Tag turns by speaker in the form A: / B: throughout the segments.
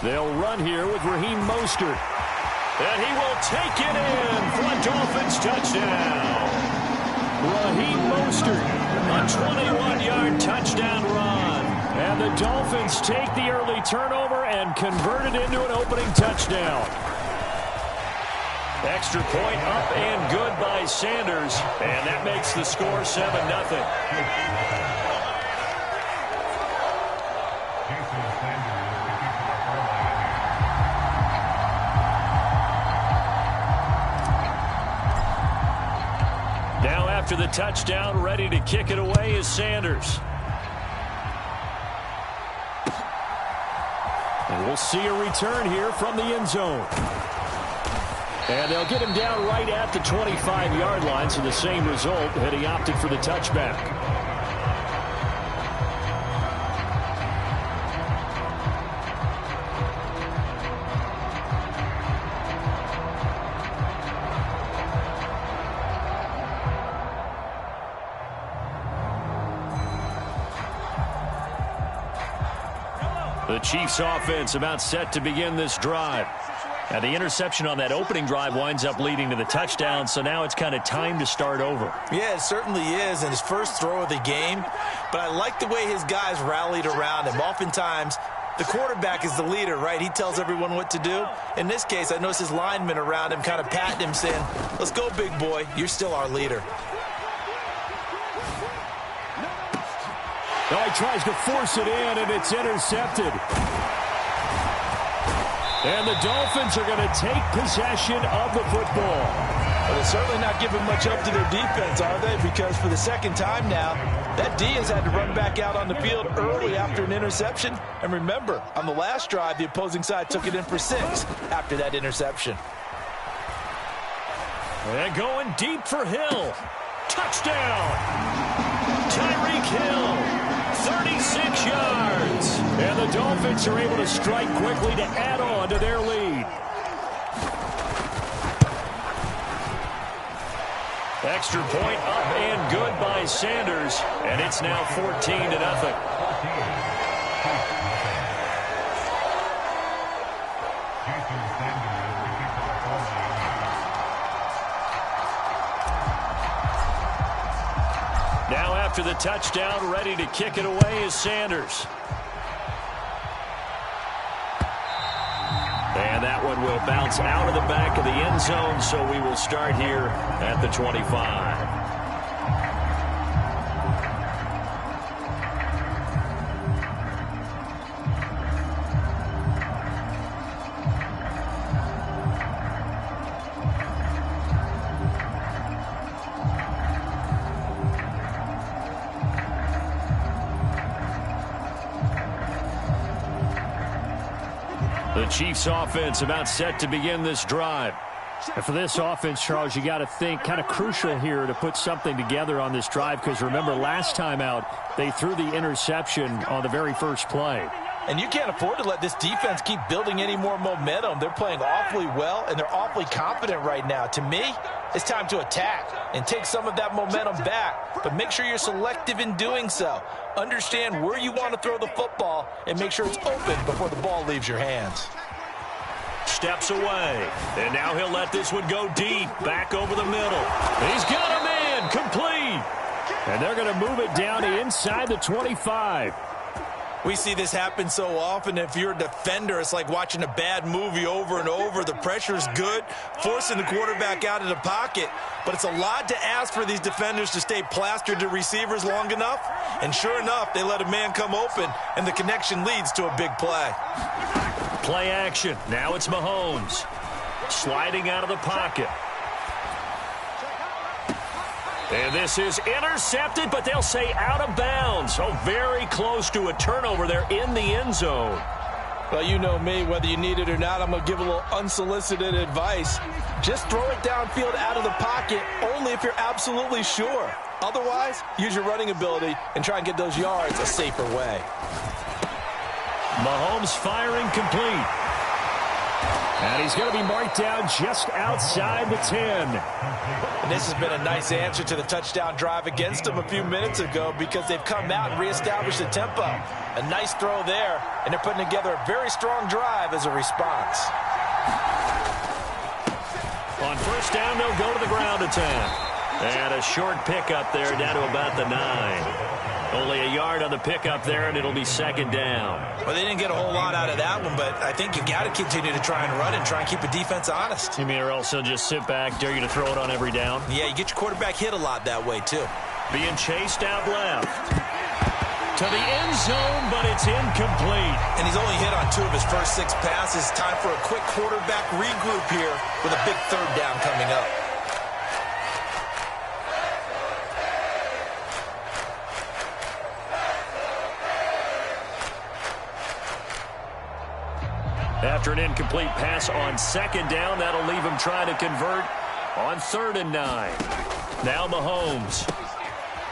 A: They'll run here with Raheem Mostert. And he will take it in for a Dolphins touchdown. Raheem Mostert, a 21-yard touchdown run. And the Dolphins take the early turnover and convert it into an opening touchdown. Extra point up and good by Sanders. And that makes the score 7-0. After the touchdown, ready to kick it away is Sanders. And we'll see a return here from the end zone. And they'll get him down right at the 25-yard line, so the same result, had he opted for the touchback. The Chiefs offense about set to begin this drive. Now the interception on that opening drive winds up leading to the touchdown, so now it's kind of time to start over.
B: Yeah, it certainly is, and his first throw of the game. But I like the way his guys rallied around him. Oftentimes, the quarterback is the leader, right? He tells everyone what to do. In this case, I noticed his linemen around him kind of patting him, saying, "Let's go, big boy. You're still our leader."
A: Now he tries to force it in, and it's intercepted. And the Dolphins are going to take possession of the football.
B: Well, they're certainly not giving much up to their defense, are they? Because for the second time now, that D has had to run back out on the field early after an interception. And remember, on the last drive, the opposing side took it in for 6 after that interception.
A: And going deep for Hill. Touchdown! Tyreek Hill. 36 yards. And the Dolphins are able to strike quickly to add on to their lead. Extra point up and good by Sanders. And it's now 14-0. Now after the touchdown, ready to kick it away is Sanders. And that one will bounce out of the back of the end zone, so we will start here at the 25. The Chiefs offense about set to begin this drive. And for this offense, Charles, you got to think kind of crucial here to put something together on this drive, because remember last time out they threw the interception on the very first play.
B: And you can't afford to let this defense keep building any more momentum. They're playing awfully well, and they're awfully confident right now. To me, it's time to attack and take some of that momentum back. But make sure you're selective in doing so. Understand where you want to throw the football and make sure it's open before the ball leaves your hands.
A: Steps away. And now he'll let this one go deep. Back over the middle. He's got a man. Complete. And they're going to move it down to inside the 25.
B: We see this happen so often. If you're a defender, it's like watching a bad movie over and over. The pressure's good, forcing the quarterback out of the pocket. But it's a lot to ask for these defenders to stay plastered to receivers long enough. And sure enough, they let a man come open, and the connection leads to a big play.
A: Play action. Now it's Mahomes. Sliding out of the pocket. And this is intercepted, but they'll say out of bounds. So very close to a turnover there in the end zone.
B: Well, you know me, whether you need it or not, I'm going to give a little unsolicited advice. Just throw it downfield out of the pocket, only if you're absolutely sure. Otherwise, use your running ability and try and get those yards a safer way.
A: Mahomes firing complete. And he's going to be marked down just outside the 10.
B: And this has been a nice answer to the touchdown drive against them a few minutes ago, because they've come out and reestablished the tempo. A nice throw there, and they're putting together a very strong drive as a response.
A: On first down, they'll go to the ground attack. And a short pickup there down to about the 9. Only a yard on the pickup there, and it'll be second down.
B: Well, they didn't get a whole lot out of that one, but I think you got to continue to try and run and try and keep the defense honest.
A: You mean or else they'll just sit back, dare you to throw it on every down?
B: Yeah, you get your quarterback hit a lot that way, too.
A: Being chased out left. To the end zone, but it's incomplete.
B: And he's only hit on 2 of his first 6 passes. Time for a quick quarterback regroup here with a big third down coming up.
A: After an incomplete pass on second down, that'll leave him trying to convert on 3rd and 9. Now Mahomes.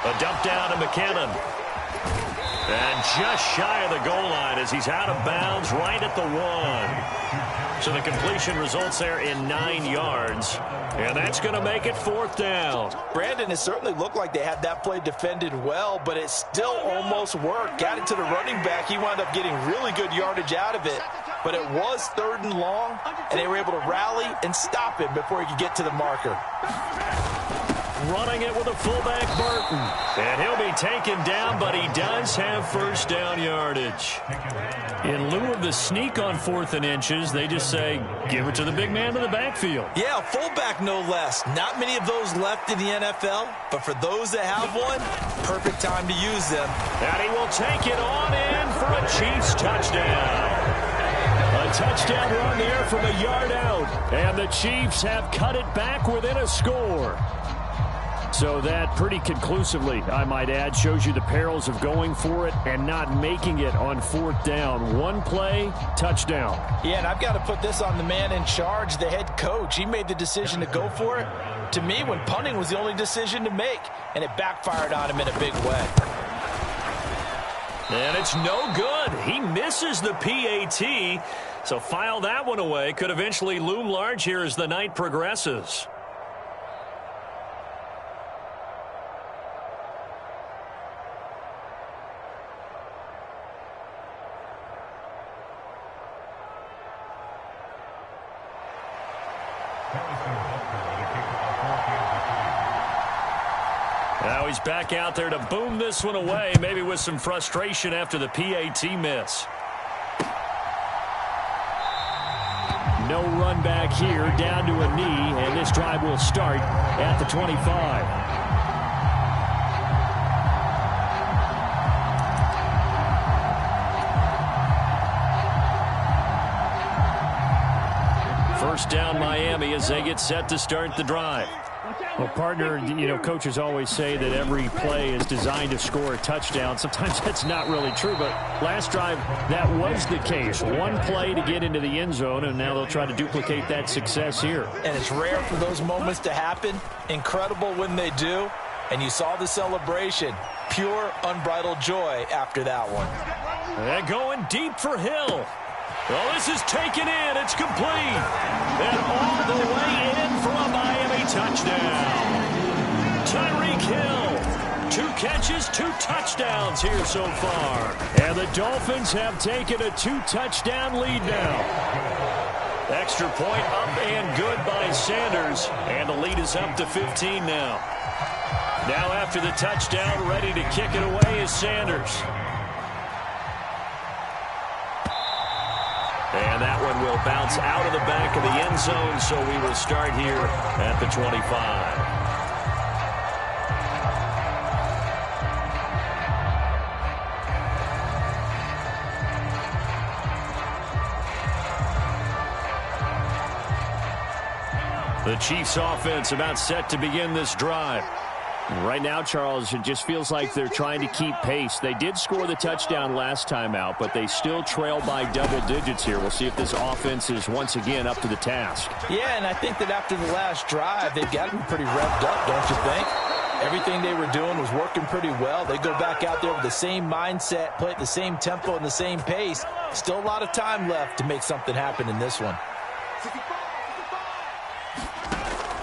A: A dump down to McKinnon. And just shy of the goal line as he's out of bounds right at the 1. So the completion results there in 9 yards. And that's going to make it 4th down.
B: Brandon, it certainly looked like they had that play defended well, but it still almost worked. Got it to the running back. He wound up getting really good yardage out of it. But it was 3rd and long, and they were able to rally and stop him before he could get to the marker.
A: Running it with a fullback, Burton. And he'll be taken down, but he does have first down yardage. In lieu of the sneak on 4th and inches, they just say, give it to the big man in the backfield.
B: Yeah, fullback no less. Not many of those left in the NFL, but for those that have one, perfect time to use them.
A: And he will take it on in for a Chiefs touchdown. A touchdown run there from a yard out. And the Chiefs have cut it back within a score. So that pretty conclusively, I might add, shows you the perils of going for it and not making it on 4th down. One play, touchdown.
B: Yeah, and I've got to put this on the man in charge, the head coach. He made the decision to go for it. To me, when punting was the only decision to make, and it backfired on him in a big way.
A: And it's no good. He misses the PAT. So file that one away. Could eventually loom large here as the night progresses. Now he's back out there to boom this one away, maybe with some frustration after the PAT miss. No run back here, down to a knee, and this drive will start at the 25. First down Miami as they get set to start the drive. Well, partner, you know, coaches always say that every play is designed to score a touchdown. Sometimes that's not really true, but last drive, that was the case. One play to get into the end zone, and now they'll try to duplicate that success here.
B: And it's rare for those moments to happen. Incredible when they do. And you saw the celebration. Pure, unbridled joy after that one.
A: They're going deep for Hill. Well, this is taken in. It's complete. And all the way in for a Miami touchdown. Tyreek Hill. 2 catches, 2 touchdowns here so far. And the Dolphins have taken a 2-touchdown lead now. Extra point up and good by Sanders. And the lead is up to 15 now. Now after the touchdown, ready to kick it away is Sanders. And that one will bounce out of the back of the end zone, so we will start here at the 25. The Chiefs offense about set to begin this drive. Right now, Charles, it just feels like they're trying to keep pace. They did score the touchdown last time out, but they still trail by double digits here. We'll see if this offense is once again up to the task.
B: Yeah, and I think that after the last drive, they've got to be pretty revved up, don't you think? Everything they were doing was working pretty well. They go back out there with the same mindset, play at the same tempo and the same pace. Still a lot of time left to make something happen in this one.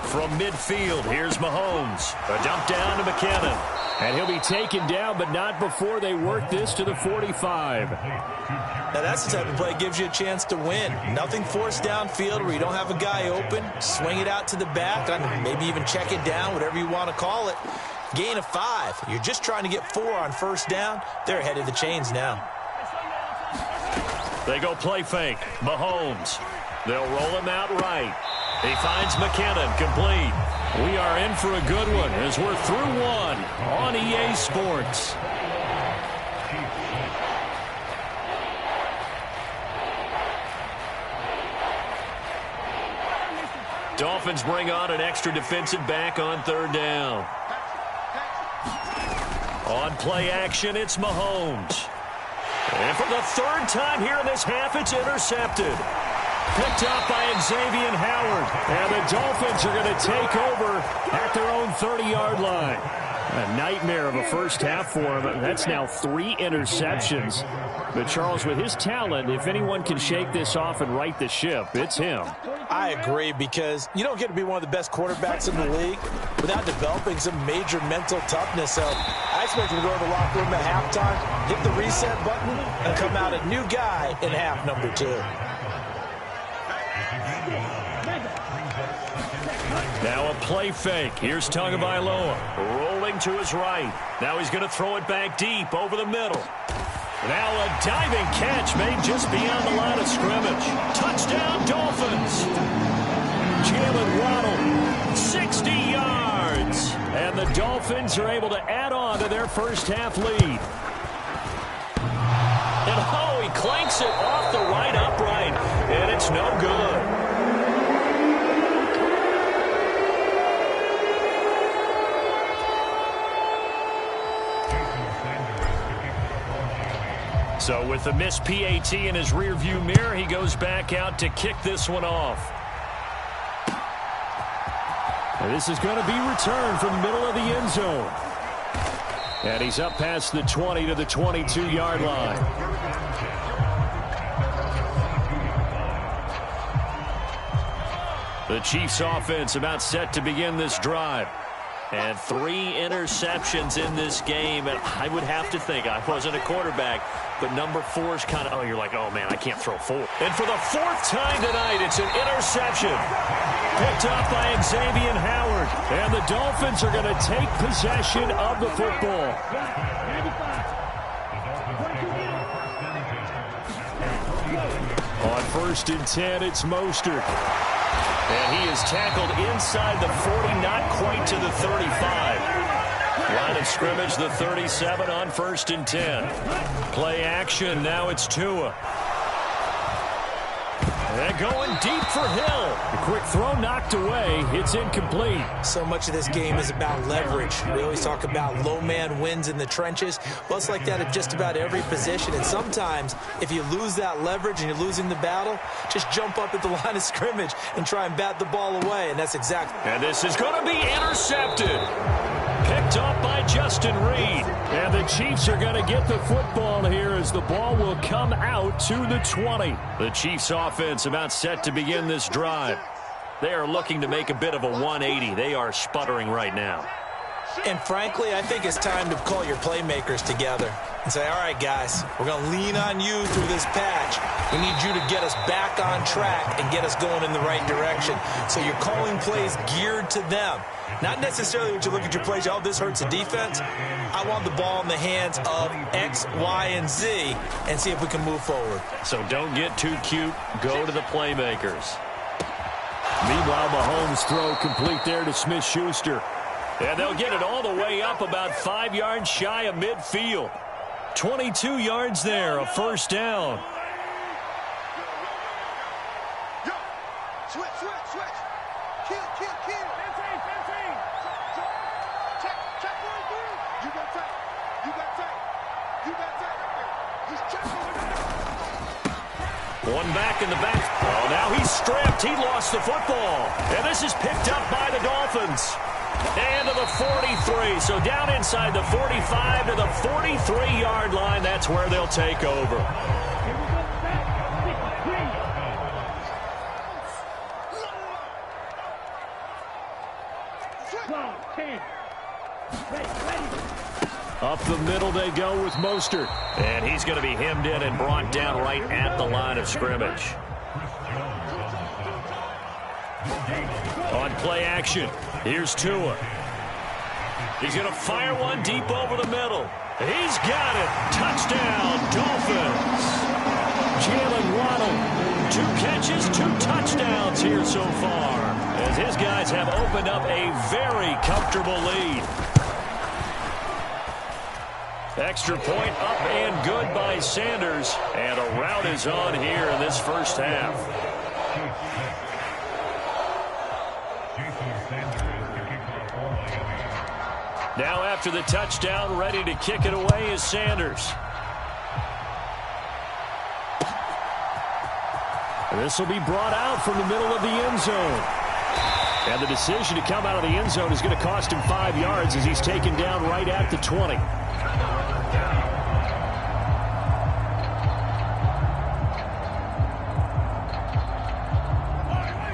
A: From midfield, here's Mahomes. A dump down to McKinnon. And he'll be taken down, but not before they work this to the 45.
B: Now that's the type of play that gives you a chance to win. Nothing forced downfield where you don't have a guy open. Swing it out to the back, maybe even check it down, whatever you want to call it. Gain of 5. You're just trying to get 4 on first down. They're ahead of the chains now.
A: They go play fake. Mahomes. They'll roll him out right. He finds McKinnon, complete. We are in for a good one as we're through one on EA Sports. Dolphins bring on an extra defensive back on third down. On play action, it's Mahomes. And for the third time here in this half, it's intercepted. Picked up by Xavier Howard. And the Dolphins are going to take over at their own 30-yard line. A nightmare of a first half for him. That's now 3 interceptions. But, Charles, with his talent, if anyone can shake this off and right the ship, it's him.
B: I agree, because you don't get to be one of the best quarterbacks in the league without developing some major mental toughness. So I expect him to go to the locker room at halftime, hit the reset button, and come out a new guy in half number 2.
A: Now a play fake. Here's Tagovailoa rolling to his right. Now he's going to throw it back deep over the middle. Now a diving catch made just beyond the line of scrimmage. Touchdown, Dolphins. Jalen Waddle, 60 yards. And the Dolphins are able to add on to their first half lead. And oh, he clanks it off the right upright. And it's no good. So with the missed PAT in his rearview mirror, he goes back out to kick this one off. And this is going to be returned from the middle of the end zone. And he's up past the 20 to the 22-yard line. The Chiefs offense about set to begin this drive. And 3 interceptions in this game. And I would have to think, I wasn't a quarterback, but number 4 is kind of, oh, you're like, oh, man, I can't throw 4. And for the 4th time tonight, it's an interception. Picked up by Xavier Howard. And the Dolphins are going to take possession of the football. On 1st and 10, it's Mostert. And he is tackled inside the 40, not quite to the 35. Line of scrimmage, the 37 on 1st and 10. Play action, now it's Tua. And going deep for Hill. A quick throw knocked away. It's incomplete.
B: So much of this game is about leverage. We always talk about low man wins in the trenches. Well, it's like that at just about every position. And sometimes, if you lose that leverage and you're losing the battle, just jump up at the line of scrimmage and try and bat the ball away. And that's exactly.
A: And this is going to be intercepted. Picked up by Justin Reed. And the Chiefs are going to get the football here as the ball will come out to the 20. The Chiefs offense about set to begin this drive. They are looking to make a bit of a 180. They are sputtering right now.
B: And frankly, I think it's time to call your playmakers together and say, all right, guys, we're going to lean on you through this patch. We need you to get us back on track and get us going in the right direction. So you're calling plays geared to them. Not necessarily when you look at your plays, oh, this hurts the defense. I want the ball in the hands of X, Y, and Z and see if we can move forward.
A: So don't get too cute. Go to the playmakers. Meanwhile, Mahomes' throw complete there to Smith-Schuster. And they'll get it all the way up about 5 yards shy of midfield. 22 yards there, a first down. One back in the back. Oh, now he's stripped. He lost the football. And this is picked up by the Dolphins. And to the 43. So down inside the 45 to the 43-yard line. That's where they'll take over. Up the middle they go with Mostert. And he's going to be hemmed in and brought down right at the line of scrimmage. On play action, here's Tua. He's going to fire one deep over the middle. He's got it. Touchdown, Dolphins. Jalen Waddle, 2 catches, 2 touchdowns here so far, as his guys have opened up a very comfortable lead. Extra point up and good by Sanders, and a rout is on here in this first half. Now after the touchdown, ready to kick it away is Sanders. This will be brought out from the middle of the end zone. And the decision to come out of the end zone is going to cost him 5 yards as he's taken down right at the 20.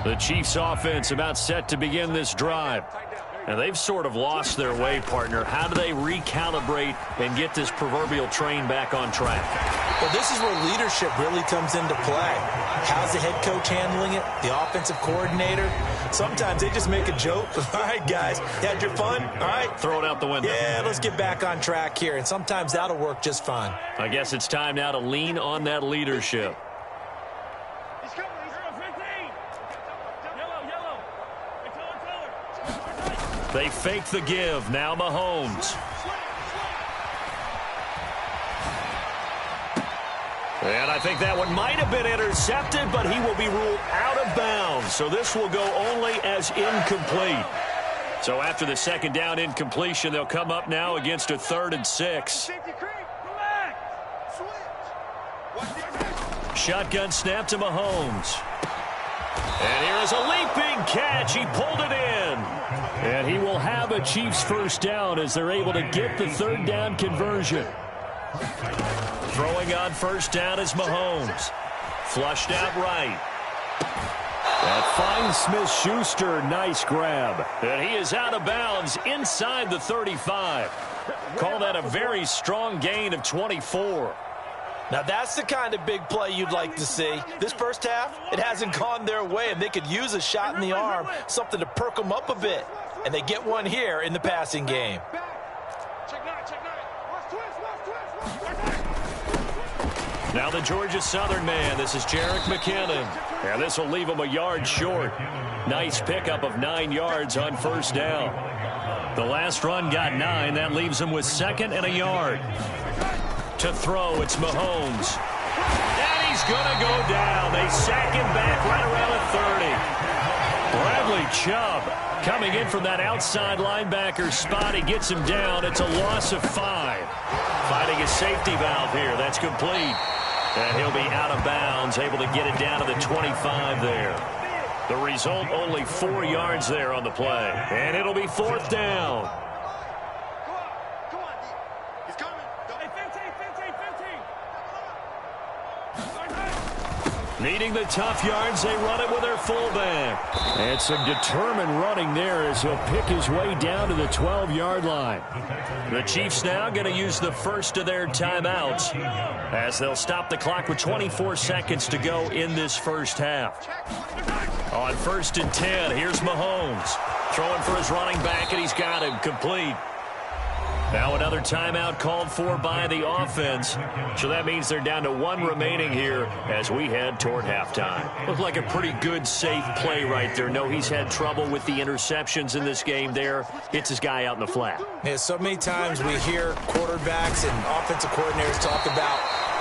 A: The Chiefs offense about set to begin this drive. And they've sort of lost their way, partner. How do they recalibrate and get this proverbial train back on track?
B: Well, this is where leadership really comes into play. How's the head coach handling it? The offensive coordinator? Sometimes they just make a joke. All right, guys, you had your fun? All right.
A: Throw it out the window.
B: Yeah, let's get back on track here. And sometimes that'll work just fine.
A: I guess it's time now to lean on that leadership. They fake the give. Now Mahomes. And I think that one might have been intercepted, but he will be ruled out of bounds. So this will go only as incomplete. So after the second down incompletion, they'll come up now against a 3rd and 6. Shotgun snap to Mahomes. And here is a leaping catch. He pulled it in. And he will have a Chiefs first down as they're able to get the 3rd down conversion. Throwing on first down is Mahomes. Flushed out right. That finds Smith-Schuster. Nice grab. And he is out of bounds inside the 35. Call that a very strong gain of 24.
B: Now, that's the kind of big play you'd like to see. This first half, it hasn't gone their way, and they could use a shot in the arm, something to perk them up a bit. And they get one here in the passing game.
A: Now the Georgia Southern man. This is Jerick McKinnon. And this will leave him a yard short. Nice pickup of 9 yards on first down. The last run got 9. That leaves him with 2nd and a yard. To throw, it's Mahomes. And he's going to go down. They sack him back right around the 30. Bradley Chubb coming in from that outside linebacker spot. He gets him down. It's a loss of 5. Finding a safety valve here. That's complete. And he'll be out of bounds, able to get it down to the 25 there. The result, only 4 yards there on the play. And it'll be 4th down. Needing the tough yards, they run it with their fullback. And some determined running there as he'll pick his way down to the 12-yard line. The Chiefs now going to use the first of their timeouts as they'll stop the clock with 24 seconds to go in this first half. On 1st and 10, here's Mahomes. Throwing for his running back, and he's got him complete. Now another timeout called for by the offense. So that means they're down to 1 remaining here as we head toward halftime. Looked like a pretty good, safe play right there. No, he's had trouble with the interceptions in this game there. Hits his guy out in the flat.
B: Yeah, so many times we hear quarterbacks and offensive coordinators talk about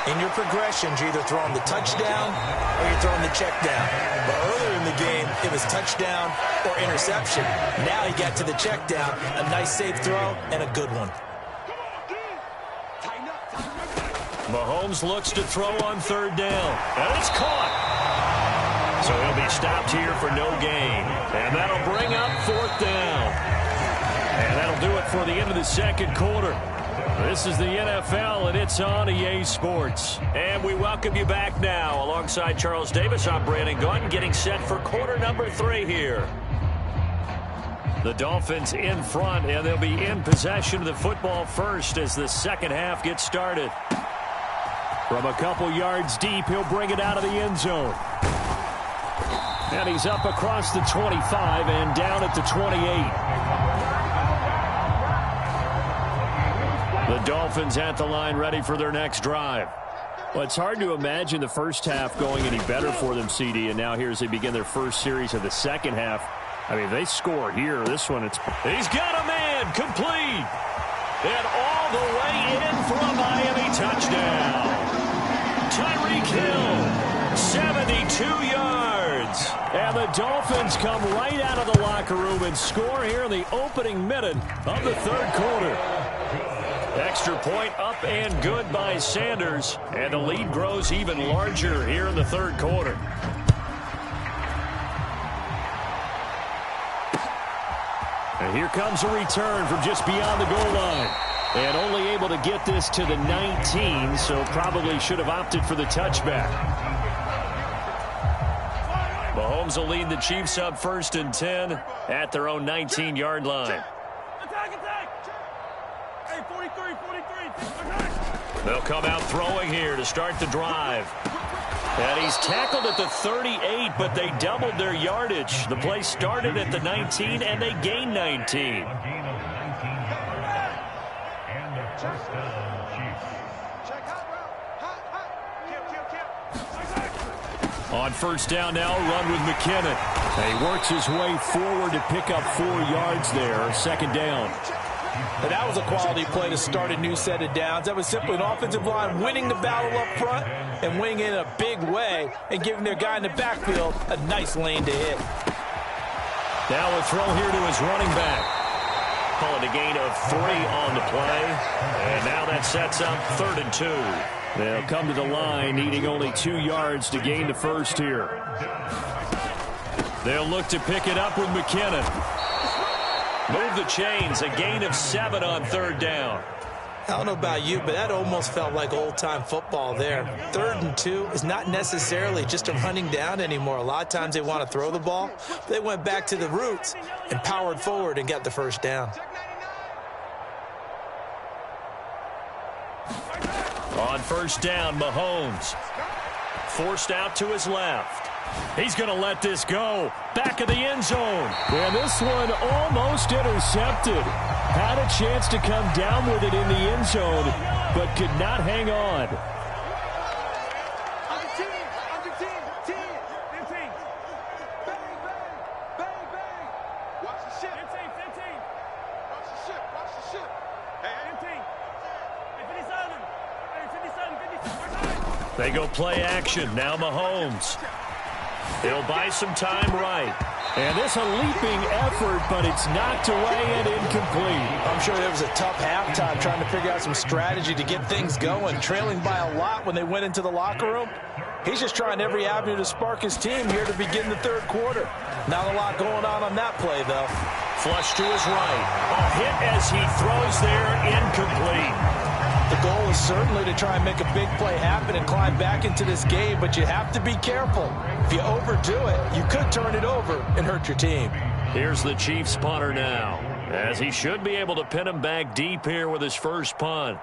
B: in your progressions, you're either throwing the touchdown or you're throwing the check down. But earlier in the game, it was touchdown or interception. Now he got to the check down, a nice safe throw, and a good one.
A: Mahomes looks to throw on 3rd down. And it's caught. So he'll be stopped here for no gain. And that'll bring up 4th down. And that'll do it for the end of the second quarter. This is the NFL, and it's on EA Sports. And we welcome you back now. Alongside Charles Davis, I'm Brandon Gaudin, getting set for quarter number 3 here. The Dolphins in front, and they'll be in possession of the football first as the second half gets started. From a couple yards deep, he'll bring it out of the end zone. And he's up across the 25 and down at the 28. The Dolphins at the line ready for their next drive. Well, it's hard to imagine the first half going any better for them, CD, and now here as they begin their first series of the second half. I mean, they score here. This one, he's got a man, complete. And all the way in for a Miami touchdown. Tyreek Hill, 72 yards. And the Dolphins come right out of the locker room and score here in the opening minute of the third quarter. Extra point up and good by Sanders. And the lead grows even larger here in the third quarter. And here comes a return from just beyond the goal line. And only able to get this to the 19, so probably should have opted for the touchback. Mahomes will lead the Chiefs up 1st and 10 at their own 19-yard line.
C: Hey, 43.
A: They'll come out throwing here to start the drive. And he's tackled at the 38, but they doubled their yardage. The play started at the 19, and they gained 19. On first down now, run with McKinnon. And he works his way forward to pick up 4 yards there, second down.
B: And that was a quality play to start a new set of downs. That was simply an offensive line winning the battle up front and winning it in a big way and giving their guy in the backfield a nice lane to hit.
A: Now a throw here to his running back. Call it a gain of 3 on the play. And now that sets up 3rd and 2. They'll come to the line needing only 2 yards to gain the first here. They'll look to pick it up with McKinnon. Move the chains, a gain of 7 on 3rd down.
B: I don't know about you, but that almost felt like old-time football there. 3rd and 2 is not necessarily just a running down anymore. A lot of times they want to throw the ball. They went back to the roots and powered forward and got the first down.
A: On first down, Mahomes. Forced out to his left. He's going to let this go. Back of the end zone. And this one almost intercepted. Had a chance to come down with it in the end zone, but could not hang on. They go play action. Now Mahomes. He'll buy some time right. And this a leaping effort, but it's knocked away and incomplete.
B: I'm sure there was a tough halftime trying to figure out some strategy to get things going, trailing by a lot when they went into the locker room. He's just trying every avenue to spark his team here to begin the third quarter. Not a lot going on that play, though.
A: Flush to his right. A hit as he throws there, incomplete.
B: The goal is certainly to try and make a big play happen and climb back into this game, but you have to be careful. If you overdo it, you could turn it over and hurt your team.
A: Here's the Chiefs punter now, as he should be able to pin him back deep here with his first punt.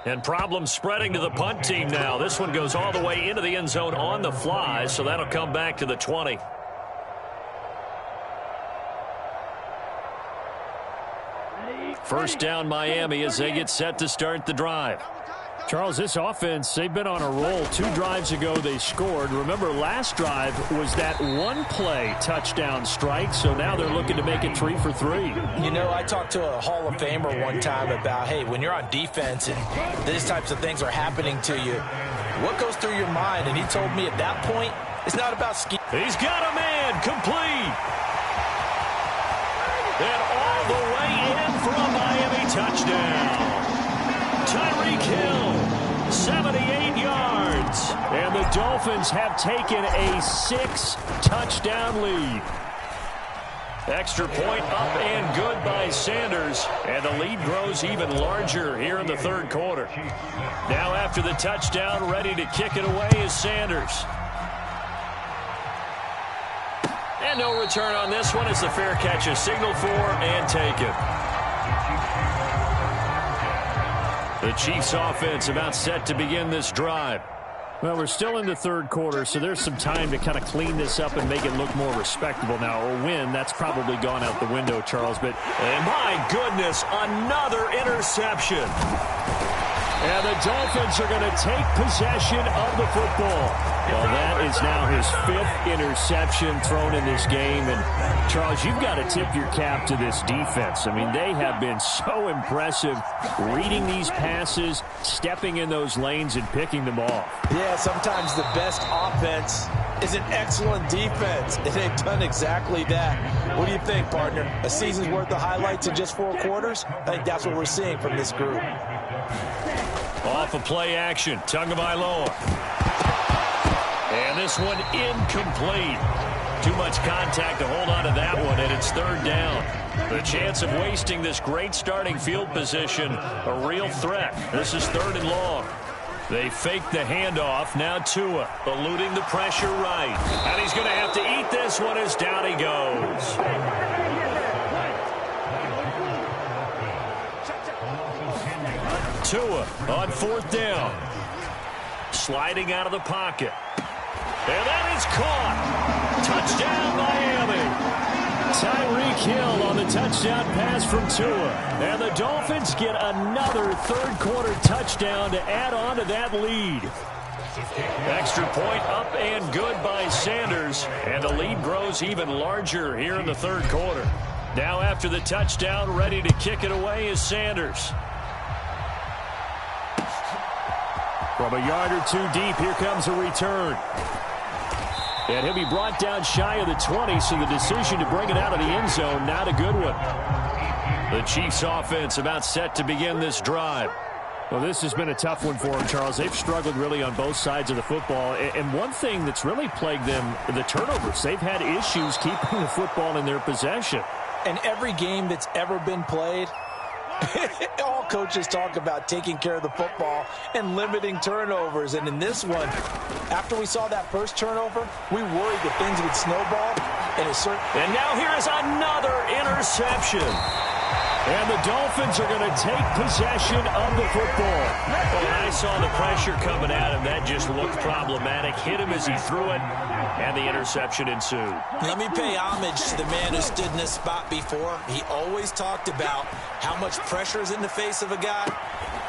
A: And problems spreading to the punt team now. This one goes all the way into the end zone on the fly, so that'll come back to the 20. First down Miami as they get set to start the drive. Charles, this offense, they've been on a roll. 2 drives ago they scored. Remember, last drive was that one-play touchdown strike, so now they're looking to make it 3 for 3.
B: You know, I talked to a Hall of Famer one time about, hey, when you're on defense and these types of things are happening to you, what goes through your mind? And he told me at that point, it's not about scheme.
A: He's got a man, complete. And all the way in for a Miami touchdown. Tyreek Hill, 78 yards. And the Dolphins have taken a 6-touchdown lead. Extra point up and good by Sanders. And the lead grows even larger here in the third quarter. Now after the touchdown, ready to kick it away is Sanders. And no return on this one as the fair catch is signaled for and taken. The Chiefs offense about set to begin this drive. Well, we're still in the third quarter, so there's some time to kind of clean this up and make it look more respectable now. A win, that's probably gone out the window, Charles. But and my goodness, another interception. And the Dolphins are going to take possession of the football. Well, that is now his 5th interception thrown in this game. And, Charles, you've got to tip your cap to this defense. I mean, they have been so impressive reading these passes, stepping in those lanes, and picking them off.
B: Yeah, sometimes the best offense is an excellent defense, and they've done exactly that. What do you think, partner? A season's worth of highlights in just 4 quarters? I think that's what we're seeing from this group.
A: Off of play action, Tagovailoa. And this one incomplete. Too much contact to hold on to that one, and it's third down. The chance of wasting this great starting field position, a real threat. This is 3rd and long. They fake the handoff. Now Tua eluding the pressure right. And he's going to have to eat this one as down he goes. Tua on 4th down. Sliding out of the pocket. And that is caught. Touchdown, Miami. Tyreek Hill on the touchdown pass from Tua. And the Dolphins get another third-quarter touchdown to add on to that lead. Extra point up and good by Sanders. And the lead grows even larger here in the third quarter. Now after the touchdown, ready to kick it away is Sanders. From a yard or 2 deep, here comes a return. And he'll be brought down shy of the 20, so the decision to bring it out of the end zone, not a good one. The Chiefs offense about set to begin this drive. Well, this has been a tough one for them, Charles. They've struggled really on both sides of the football. And one thing that's really plagued them, the turnovers. They've had issues keeping the football in their possession.
B: And every game that's ever been played, all coaches talk about taking care of the football and limiting turnovers. And in this one, after we saw that first turnover, we worried that things would snowball. And
A: now here is another interception. And the Dolphins are going to take possession of the football. When I saw the pressure coming at him, that just looked problematic. Hit him as he threw it, and the interception ensued.
B: Let me pay homage to the man who stood in this spot before. He always talked about how much pressure is in the face of a guy.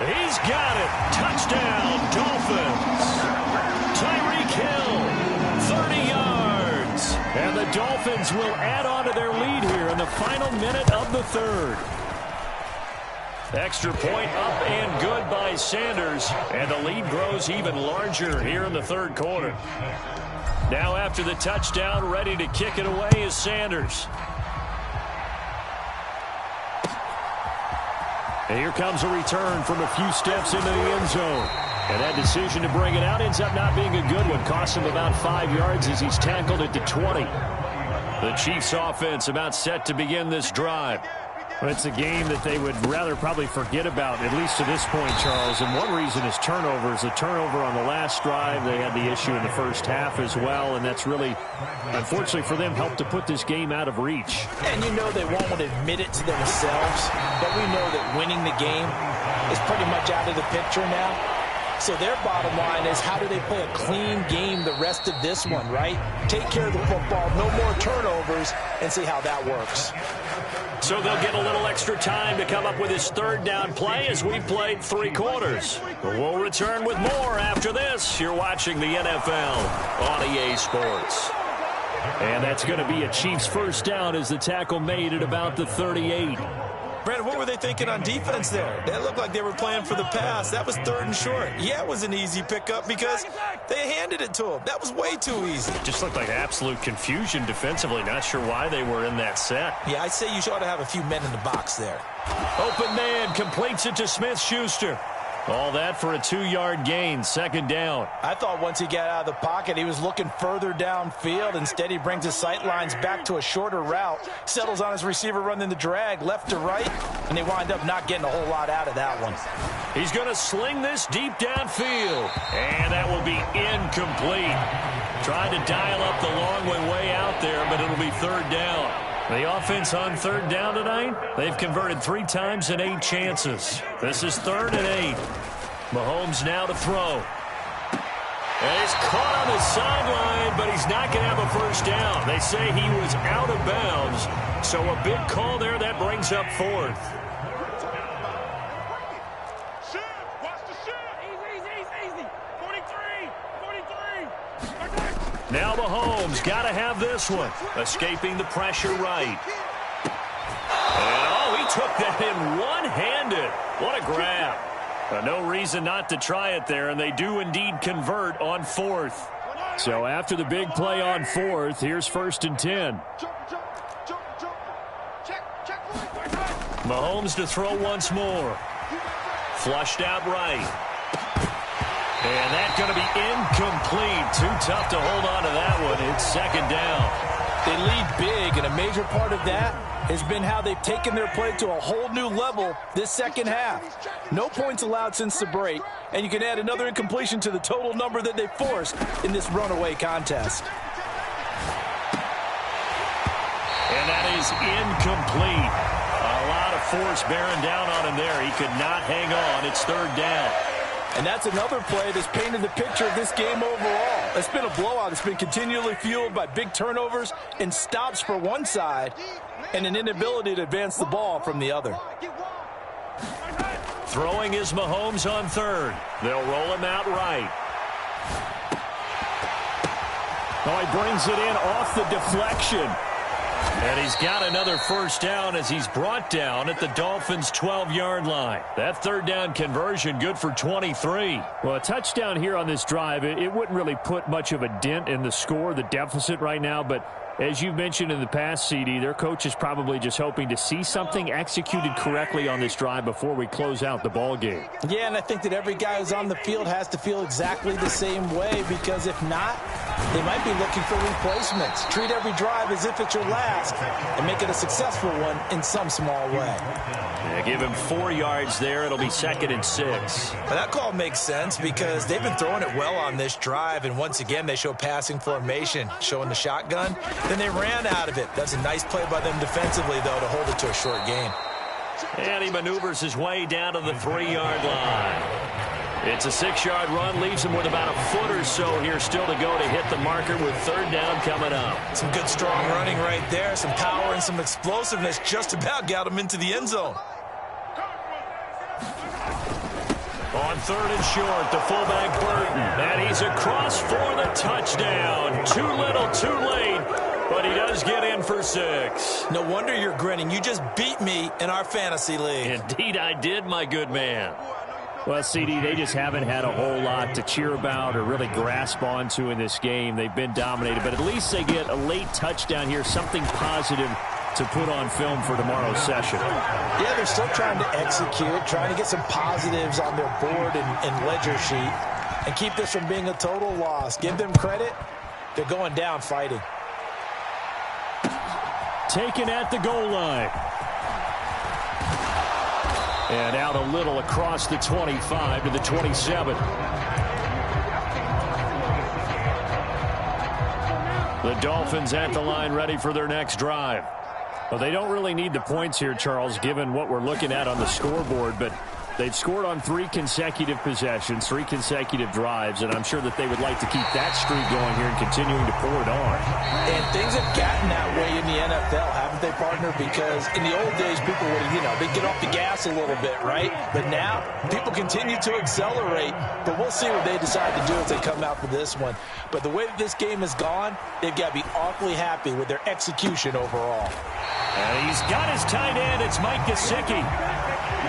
A: He's got it. Touchdown, Dolphins. Tyreek Hill, 30 yards. And the Dolphins will add on to their lead here in the final minute of the third. Extra point up and good by Sanders. And the lead grows even larger here in the third quarter. Now after the touchdown, ready to kick it away is Sanders. And here comes a return from a few steps into the end zone. And that decision to bring it out ends up not being a good one. Costs him about 5 yards as he's tackled it to 20. The Chiefs offense about set to begin this drive. Well, it's a game that they would rather probably forget about, at least to this point, Charles. And one reason is turnovers. The turnover on the last drive, they had the issue in the first half as well. And that's really, unfortunately for them, helped to put this game out of reach.
B: And you know they won't want to admit it to themselves, but we know that winning the game is pretty much out of the picture now. So their bottom line is, how do they play a clean game the rest of this one, right? Take care of the football, no more turnovers, and see how that works.
A: So they'll get a little extra time to come up with his third down play as we played 3 quarters. We'll return with more after this. You're watching the NFL on EA Sports. And that's going to be a Chiefs first down as the tackle made at about the 38.
B: Brandon, what were they thinking on defense there? They looked like they were playing for the pass. That was 3rd and short. Yeah, it was an easy pickup because they handed it to him. That was way too easy.
A: Just looked like absolute confusion defensively. Not sure why they were in that set.
B: Yeah, I'd say you ought to have a few men in the box there.
A: Open man completes it to Smith-Schuster. All that for a 2-yard gain, second down.
B: I thought once he got out of the pocket, he was looking further downfield. Instead, he brings his sight lines back to a shorter route, settles on his receiver running the drag left to right, and they wind up not getting a whole lot out of that one.
A: He's going to sling this deep downfield, and that will be incomplete. Tried to dial up the long way out there, but it'll be third down. The offense on third down tonight, they've converted 3 times in 8 chances. This is 3rd and 8. Mahomes now to throw. And he's caught on the sideline, but he's not going to have a first down. They say he was out of bounds, so a big call there that brings up 4th. Now Mahomes got to have this one. Escaping the pressure right. And, oh, he took that in one-handed. What a grab. No reason not to try it there, and they do indeed convert on 4th. So after the big play on 4th, here's 1st and 10. Mahomes to throw once more. Flushed out right. And that's going to be incomplete. Too tough to hold on to that one. It's second down.
B: They lead big, and a major part of that has been how they've taken their play to a whole new level this second half. No points allowed since the break, and you can add another incompletion to the total number that they forced in this runaway contest.
A: And that is incomplete. A lot of force bearing down on him there. He could not hang on. It's third down.
B: And that's another play that's painted the picture of this game overall. It's been a blowout. It's been continually fueled by big turnovers and stops for one side and an inability to advance the ball from the other.
A: Throwing is Mahomes on 3rd. They'll roll him out right. Oh, he brings it in off the deflection. And he's got another first down as he's brought down at the Dolphins' 12-yard line. That third down conversion good for 23.
C: Well, a touchdown here on this drive, it wouldn't really put much of a dent in the score, the deficit right now, but as you've mentioned in the past, CD, their coach is probably just hoping to see something executed correctly on this drive before we close out the ball game.
B: Yeah, and I think that every guy who's on the field has to feel exactly the same way, because if not, they might be looking for replacements. Treat every drive as if it's your last and make it a successful one in some small way.
A: Yeah, give him 4 yards there. It'll be 2nd and 6.
B: But that call makes sense because they've been throwing it well on this drive, and once again they show passing formation, showing the shotgun. Then they ran out of it. That's a nice play by them defensively, though, to hold it to a short game.
A: And he maneuvers his way down to the 3-yard line. It's a 6-yard run, leaves him with about a foot or so here still to go to hit the marker with third down coming up.
B: Some good strong running right there, some power and some explosiveness, just about got him into the end zone.
A: On 3rd and short, the fullback Burton. And he's across for the touchdown. Too little, too late, but he does get in for 6.
B: No wonder you're grinning. You just beat me in our fantasy league.
A: Indeed I did, my good man.
C: Well, CD, they just haven't had a whole lot to cheer about or really grasp onto in this game. They've been dominated, but at least they get a late touchdown here, something positive to put on film for tomorrow's session.
B: Yeah, they're still trying to execute, trying to get some positives on their board and ledger sheet and keep this from being a total loss. Give them credit. They're going down fighting.
C: Taken at the goal line. And out a little across the 25 to the 27. The Dolphins at the line ready for their next drive. Well, they don't really need the points here, Charles, given what we're looking at on the scoreboard, but they've scored on 3 consecutive possessions, 3 consecutive drives, and I'm sure that they would like to keep that streak going here and continuing to pour it on.
B: And things have gotten that way in the NFL, haven't they, partner? Because in the old days, people would, they'd get off the gas a little bit, right? But now, people continue to accelerate, but we'll see what they decide to do as they come out for this one. But the way that this game has gone, they've got to be awfully happy with their execution overall.
A: And he's got his tight end. It's Mike Gesicki.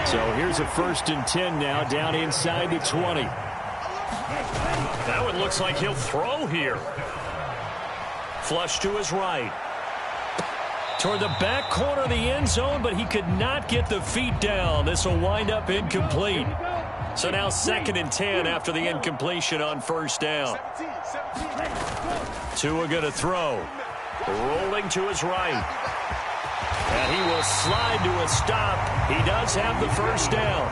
C: So here's a 1st and 10 now down inside the 20.
A: That one looks like he'll throw here. Flush to his right. Toward the back corner of the end zone, but he could not get the feet down. This will wind up incomplete.
C: So now 2nd and 10 after the incompletion on first down. Tua going to throw. Rolling to his right. And he will slide to a stop. He does have the first down.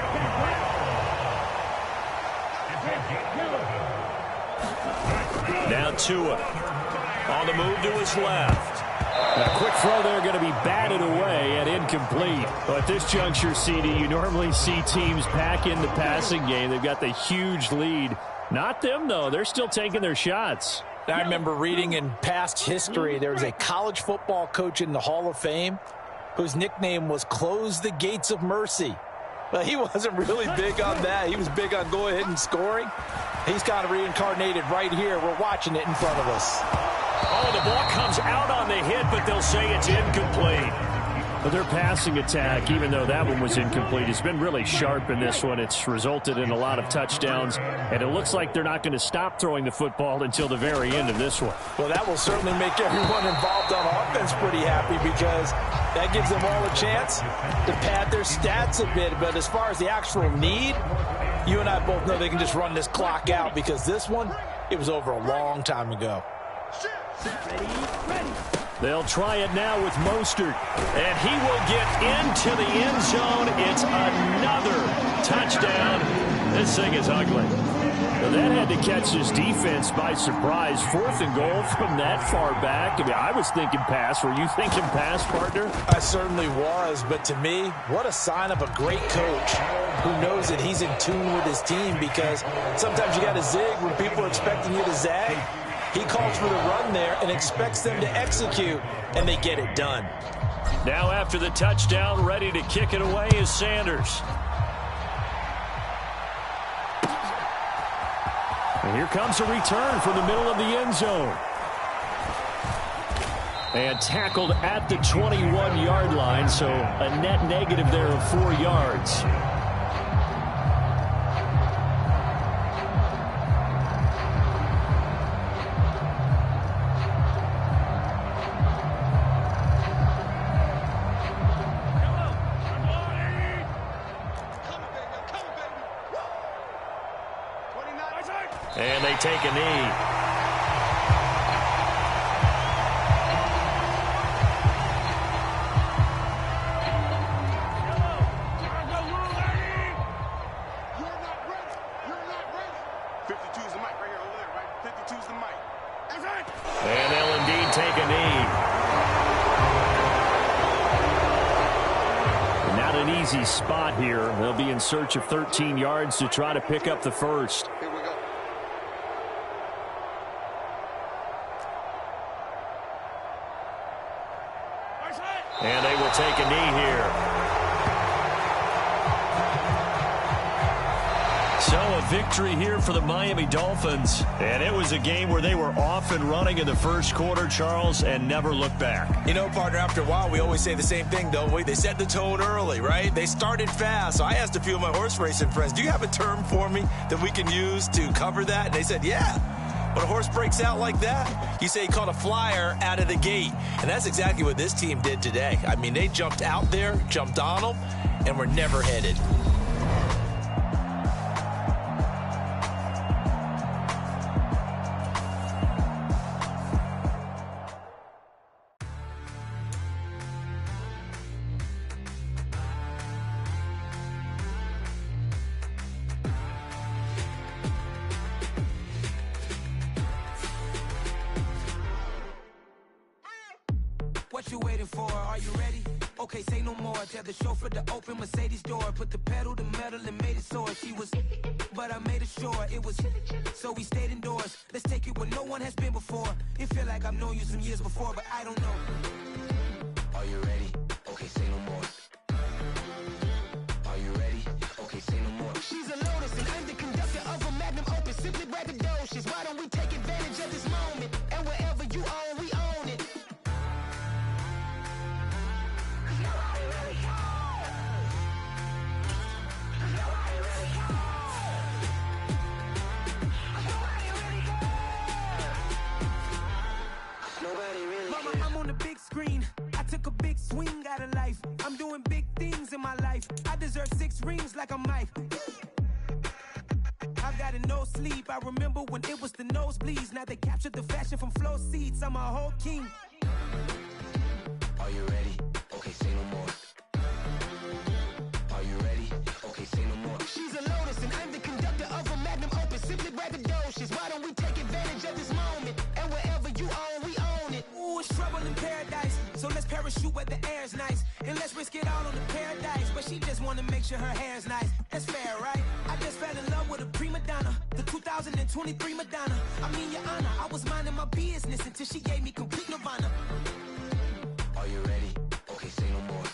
C: Now Tua on the move to his left. A quick throw there going to be batted away and incomplete. But at this juncture, CD, you normally see teams pack in the passing game. They've got the huge lead. Not them, though. They're still taking their shots.
B: I remember reading in past history, there was a college football coach in the Hall of Fame whose nickname was Close the Gates of Mercy. But he wasn't really big on that. He was big on go ahead and scoring. He's kind of reincarnated right here. We're watching it in front of us.
C: Oh, the ball comes out on the hit, but they'll say it's incomplete. But their passing attack, even though that one was incomplete, has been really sharp in this one. It's resulted in a lot of touchdowns, and it looks like they're not going to stop throwing the football until the very end of this one.
B: Well, that will certainly make everyone involved on offense pretty happy because that gives them all a chance to pad their stats a bit. But as far as the actual need, you and I both know they can just run this clock out because this one, it was over a long time ago.
C: They'll try it now with Mostert, and he will get into the end zone. It's another touchdown. This thing is ugly. Well, that had to catch his defense by surprise. 4th and goal from that far back. I mean, I was thinking pass. Were you thinking pass, partner?
B: I certainly was, but to me, what a sign of a great coach who knows that he's in tune with his team, because sometimes you got to zig when people are expecting you to zag. He calls for the run there and expects them to execute, and they get it done.
C: Now after the touchdown, ready to kick it away is Sanders. And here comes a return from the middle of the end zone. And tackled at the 21-yard line, so a net negative there of 4 yards. And they take a knee. And they'll indeed take a knee. Not an easy spot here. They'll be in search of 13 yards to try to pick up the first. And they will take a knee here. So a victory here for the Miami Dolphins. And it was a game where they were off and running in the first quarter, Charles, and never looked back.
B: You know, partner, after a while, we always say the same thing, don't we? They set the tone early, right? They started fast. So I asked a few of my horse racing friends, do you have a term for me that we can use to cover that? And they said, yeah. When a horse breaks out like that, you say he caught a flyer out of the gate. And that's exactly what this team did today. I mean, they jumped out there, jumped on them, and were never headed.
D: What you waiting for? Are you ready? Okay, say no more. Tell the chauffeur to open Mercedes door. Put the pedal to metal and made it soar. She was, but I made it sure it was. So we stayed indoors. Let's take it where no one has been before. It feel like I've known you some years before, but I don't know. Are you ready? Okay, say no more. Are you ready? Okay, say no more. She's a Lotus and I'm the conductor of a Magnum Opus. Simply braggadocious. Why don't we take advantage of this moment? And wherever you own, we own it. Mama, I'm on the big screen. I took a big swing out of life. I'm doing big things in my life. I deserve 6 rings like I'm Mike. no sleep. I remember when it was the nosebleeds. Now they captured the fashion from flow seats. I'm a whole king.
E: Are you ready? Okay, say no more. Are you ready? Okay, say no more.
D: She's a lotus and I'm the conductor of a magnum opus. Simply braggadocious. Why don't we take advantage of this moment? And wherever you own, we own it. Ooh, it's trouble in paradise. So let's parachute where the air's nice. And let's risk it all on the paradise. But she just wanna make sure her hair's nice. That's fair, right? I just fell in love with a prima donna. The 2023 Madonna. I mean, your honor, I was minding my business until she gave me complete nirvana.
E: Are you ready? Okay, say no more.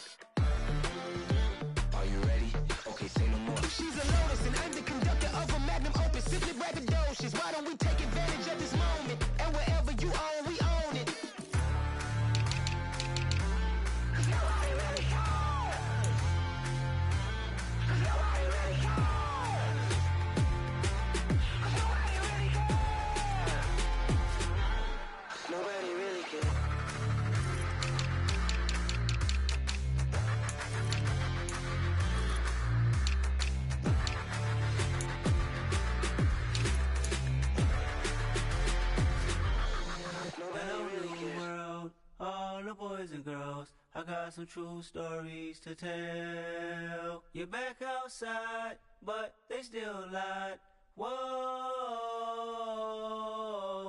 E: Are you ready? Okay, say no more.
D: She's a lotus and I'm the conductor of a magnum opus. Simply braggadocious. Why don't we take advantage of this moment? And wherever you own, we own it.
E: Nobody really cares.
F: World, all the boys and girls, I got some true stories to tell. You're back outside, but they still lied. Whoa,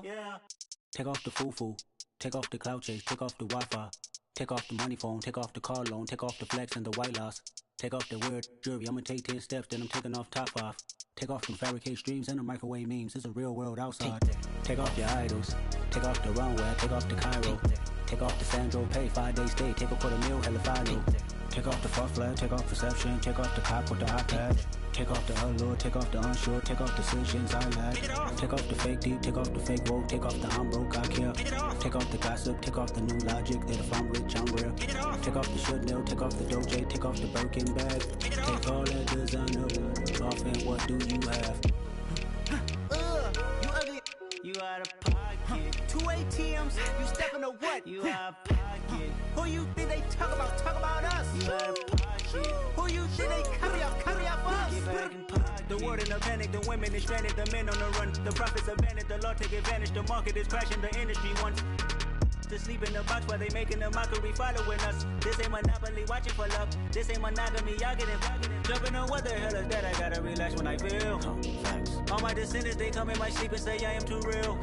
F: yeah. Take off the foo-foo, take off the cloud chase, take off the Wi-Fi, take off the money phone, take off the car loan, take off the flex and the white loss. Take off the weird jewelry, I'ma take 10 steps, then I'm taking off top off. Take off them fabricated streams and the microwave memes, it's a real world outside. Take off your idols, take off the runway, take off the Cairo. Take off the Sandro pay, 5-day stay, take a $250,000, hella final. Take off the far flag, take off perception, take off the cop with the iPad. Take off the allure, take off the unsure, take off decisions I lack. Take off the fake deep, take off the fake woke, take off the I'm broke, I care. Take off the gossip, take off the new logic that if I'm rich, I'm rare. Take off the Chanel, take off the Doja, take off the Birkin bag. Take all that designer off and what do you have?
D: You ugly.
F: You out of pocket.
D: 2 ATMs, you stepping to what?
F: You out of pocket.
D: Who you think they talk about? Talk about us.
F: You out of pocket.
D: Who you think they carry up us?
F: Get back in pocket.
G: The world in a panic, the women is stranded, the men on the run. The profits abandoned, the law take advantage. The market is crashing, the industry wants to sleep in the box while they making a mockery following us. This ain't monopoly, watching for love. This ain't monogamy, y'all getting jumping on what the hell is that? I gotta relax when I feel. All my descendants, they come in my sleep and say I am too real.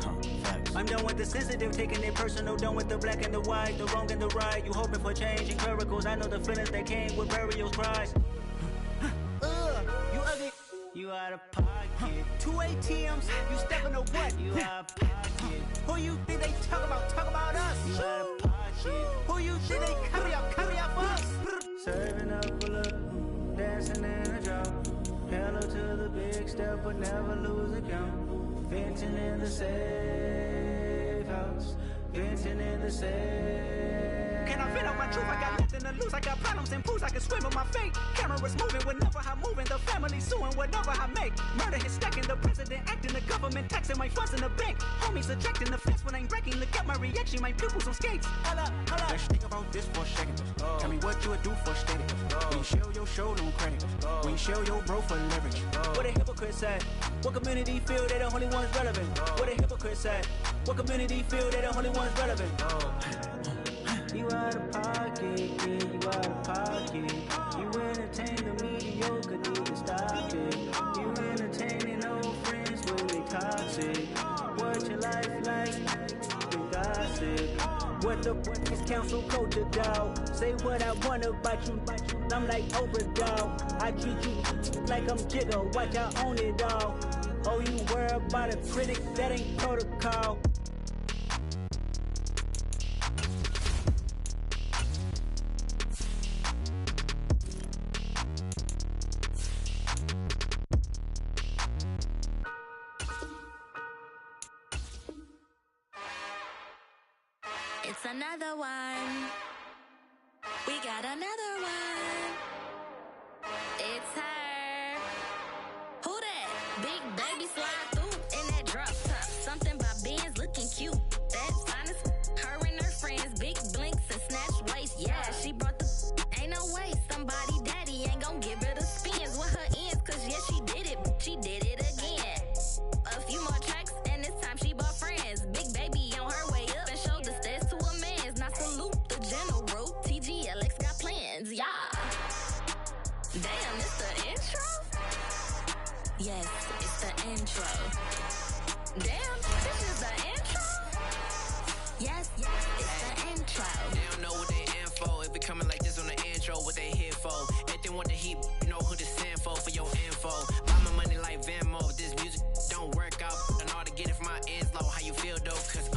G: I'm done with the sensitive, taking it personal. Done with the black and the white, the wrong and the right. You hoping for change and miracles. I know the feelings that came with burials, cries.
D: You ugly.
F: You out of pocket.
D: 2 ATMs, you stepping to what?
F: You out of pocket.
D: Who you think they talk about? Talk about us.
F: You out of pocket.
D: Who you think they carry up us?
F: Serving up a look, dancing in a drop. Hello to the big step, but never lose a count. Venting in the safe house. Venting in the safe.
G: Can I vent out my truth? I got nothing to lose. I got problems and pools. I can swim with my fate. Cameras moving whenever I'm moving. The family suing whatever I make. Murder is stacking. The president acting. The government taxing my funds in the bank. Homies ejecting the fence when I'm wrecking. Look at my reaction. My pupils on skates. Hold up.
H: Let's think about this for a second. Tell me what you would do for steady. When you show your show, no credit. When you show your bro for leverage.
G: What a hypocrite said. What community feel they the only ones relevant? What a hypocrite said. What community feel they the only ones relevant?
F: You out of pocket, yeah, you out of pocket. You entertain the mediocre, need to stop it. You entertaining old friends when they toxic. What your life like? You gossip.
G: What the is council culture, dog? Say what I want about you. I'm like Oprah, dog. I treat you like I'm Jigga. Watch I own it, dog. Oh, you worry about a critic? That ain't protocol.
I: It's another one. We got another one. It's her. Who that? Big baby slide through in that drop top. Something by Benz looking cute. That's honest. Her and her friends, big blinks and snatch waist. Yeah, she brought the. Ain't no way somebody daddy ain't gon' give her the spins with her ends. Cause yeah, she did it. She did it again. it's the intro? Yes, it's the intro. Damn, this is the intro? Yes, it's the intro.
E: They don't know what they in for. It be coming like this on the intro, what they here for. If they want the heat, you know who to send for your info. Buy my money like Venmo. If this music don't work out, and all to get it from my ends low. How you feel though? Cause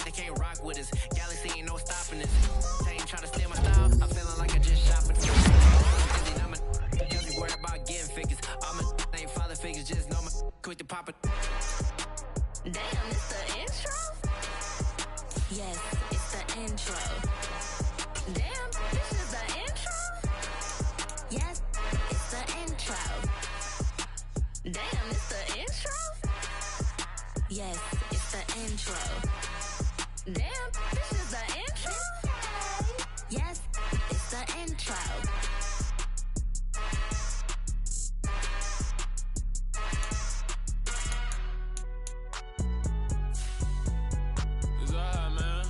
E: they can't rock with us. Galaxy ain't no stopping us. They ain't trying to steal my style. I'm feeling like I just shot for I'm a cause we worried about getting figures. All my ain't father figures, just know my quick to pop it.
I: Damn, it's the intro? Yes, it's the intro. Damn, this is the intro? Yes, it's the intro. Damn, it's the intro? Yes, it's the intro. Damn, this is the intro? Yes, it's the intro.
J: It's alright, man.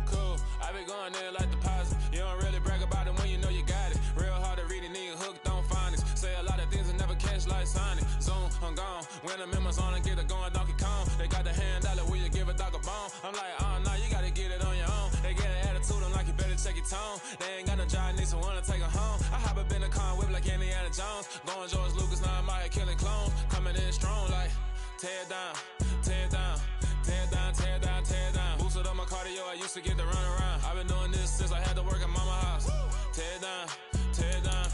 J: Cool, I be going there like deposit. You don't really brag about it when you know you got it. Real hard to read a nigga hooked on phonics. Say a lot of things and never catch like Sonic. Zoom, I'm gone. When the members on and get it going Donkey Kong. They got the hand dollar, will you give a dog a bone? I'm like, oh no, you gotta get it on your own. They get an attitude, I'm like, you better check your tone. They ain't got no job, need someone to take her home. I hop up in the car, whip like Indiana Jones. Going George Lucas, now I'm out here killing clones. Coming in strong like, tear down, tear down, tear down, tear down, tear down. Boosted up my cardio, I used to get to run around. I've been doing this since I had to work at mama house. Tear down, tear down,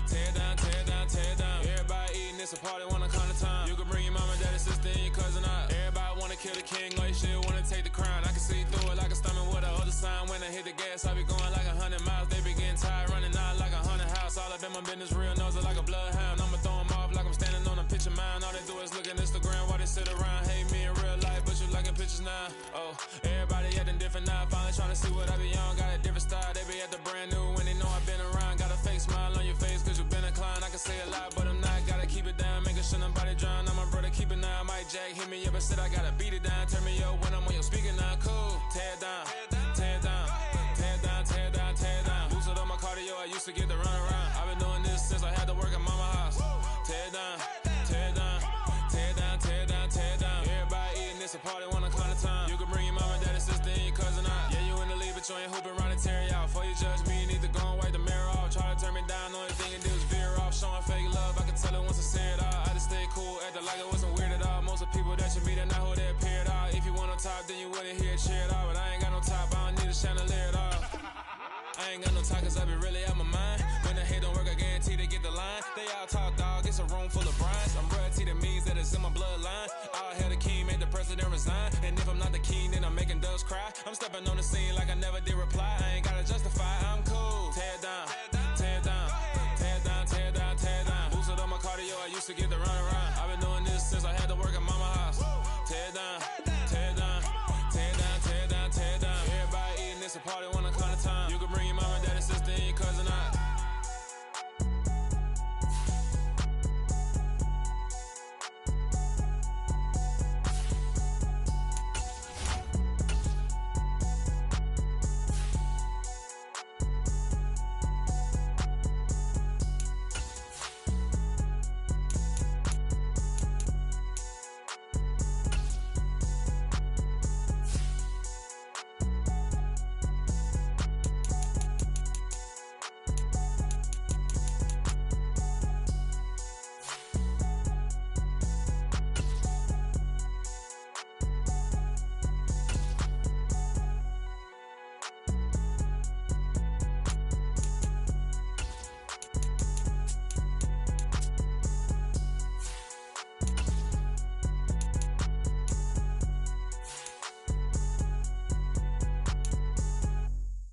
J: tear down, tear down, tear down. Everybody eating, it's a party, wanna come to time. You can bring your mama, daddy, sister, and your cousin out. Everybody wanna kill the king, like shit, wanna take the crown. I can see through it like a stomach with a other sign. When I hit the gas, I be going like 100 miles. They be getting tired, running out like 100 house. All up in my business, real nose it like a bloodhound. I'ma throw them off like I'm standing on a picture mound. All they do is look at Instagram while they sit around. Hate me in real life, but you liking pictures now. Oh, everybody acting different now. Finally trying to see what I be on. Got a different style, they be at the brand new when they know I've been around. Got a fake smile on your face cause you been inclined. I can say a lot, but I'm not. Gotta keep it down, making sure nobody drown. I'm my brother, keep it now. Mike Jack hit me up and said I gotta beat it down. Turn me up when I'm on your speaker now. Cool, tear down, tear down, tear down, tear down, tear down. Boosted up my cardio, I used to get to run around. I've been doing this since I had to work at mama house. Tear down, tear down, tear down, tear down, tear down. Everybody eating, it's a party, wanna come to time. You can bring your mama, daddy, sister, and your cousin out. Yeah, you in the league, but you ain't hooping around and tear you out. Before you judge me, you need to go and wipe the mirror off. Try to turn me down, only thing it do is veer off. Showing fake love, I can tell it once I say it all. I just stay cool, acting like it wasn't weird at all. Most of the people that you meet are not who they appear at all. If you want on top, then you wouldn't hear it cheer at all. But I ain't got no top, I don't need a chandelier at all. I ain't got no talk cause I be really out my mind. When the hate don't work, I guarantee they get the line. They all talk dog, it's a room full of brinds. I'm royalty, that means that it's in my bloodline. All hail the king, made the president resign. And if I'm not the king, then I'm making doves cry. I'm stepping on the scene like I never did reply. I ain't gotta justify, I'm cool. Tear down, tear down, tear down, tear down, tear down. Boosted up my cardio, I used to get to run around. I've been doing this since I had to work at mama house. Tear down, tear down, tear down, tear down, tear down. Everybody eating, it's a party, wanna come to time. You can bring your mama, daddy, sister, and your cousin out.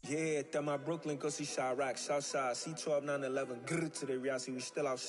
K: Yeah, that my Brooklyn, go see Chirac, Southside, C12, 911, grrr to the reality, we still outside.